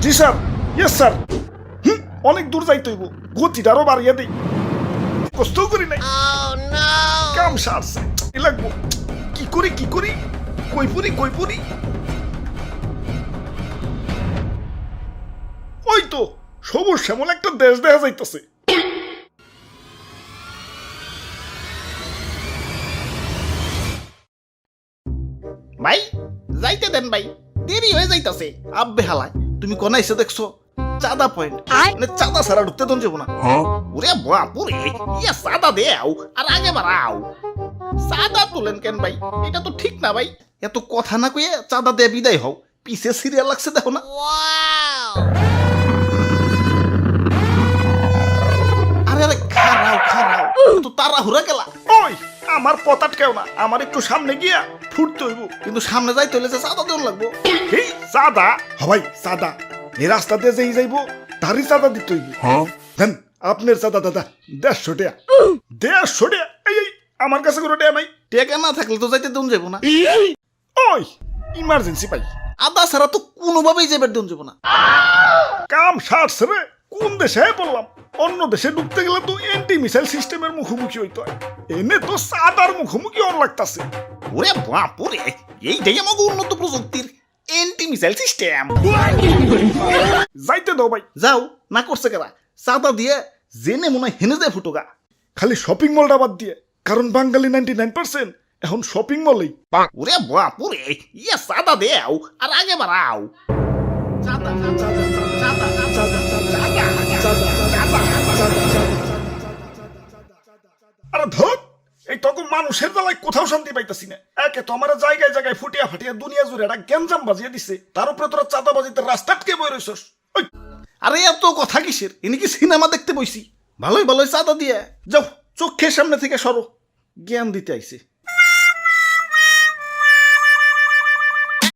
জি sir, yes sir. অনেক দূর যাইতে হইব, গতিটা আরো বাড়িয়ে দিই। কষ্ট করি নাই, কাম সারছে, এ লাগবো। কি করি কই পুরি। ওই তো সবুজ শ্যামল একটা দেশ দেখা যাইতেছে। ভাই যাইতে দেন ভাই, দেরি হয়ে যাইতাছে। আব্বে হালায় তুমি কোন এসে দেখছো? চাঁদা পয়েন্ট, মানে চাঁদা ছাড়া ঢুকতে দন যাবো না। ওরে বাপুরে, ইয়া চাঁদা দেও আর আগে বাড়াও। চাঁদা তুলেন কেন ভাই? এটা তো ঠিক না ভাই। এত কথা না কইয়ে চাঁদা দিয়ে বিদায় হও। পিছে সিরিয়াল লাগছে দেখো না। আরে আরে খারাও তো তাড়াহুড়া গেলা। ওই আমার পথ কেউ না, আমার একটু সামনে গিয়া ফুটতে হইব। কিন্তু সামনে যাইতে হলে যে চাঁদা দেন লাগবো। এই চাঁদা হবাই চাঁদা, এই রাস্তা দিয়ে যেই যাইব তারই চাঁদা দিতে হইব। দেন আপনার চাঁদা দাদা 150 টাকা। 150 টাকা? এই আমার কাছে কোনো টাকা নাই। টেকা না থাকলে তো যাইতে দেন যাবো না। ওই ইমার্জেন্সি পাই, আদা ছাড়া তো কোনোভাবেই যাবার দেন যাবো না। কাম সারছে রে। কোন দেশে বললাম? অন্য দেশে ঢুকতে গেলে তো এন্টি মিসাইল সিস্টেমের মুখোমুখি হইতে হয়, এনে তো চাঁদার মুখোমুখি অন লাগতাছে। ওরে বাপুরে, এইটাই আমাকে উন্নত প্রযুক্তির এন্টি মিসাইল সিস্টেম। যাইতে দাও ভাই। যাও না করছে কেরা, চাঁদা দিয়ে জেনে মনে হয় হেনে যায় ফুটোগা। খালি শপিং মলটা বাদ দিয়ে, কারণ বাঙালি 99% এখন শপিং মলেই। ওরে বাপুরে, ইয়া চাঁদা দেও আর আগে বাড়াও। চাঁদা আরে ধর, এই তখন মানুষের জ্বালায় কোথাও শান্তি পাইতাছি না। একে তো আমার জায়গায় জায়গায় ফুটিয়া ফাটিয়া দুনিয়া জুড়ে একটা গ্যাঞ্জাম বাজিয়ে দিছে, তার উপরে তোরা চাঁদাবাজিতে রাস্তা আটকে বই রইছস। আরে এত কথা কিসের? এনে কি সিনেমা দেখতে বইছি? ভালোই চাঁদা দিয়ে যাও, চোখের সামনে থেকে সরো। জ্ঞান দিতে আইছে।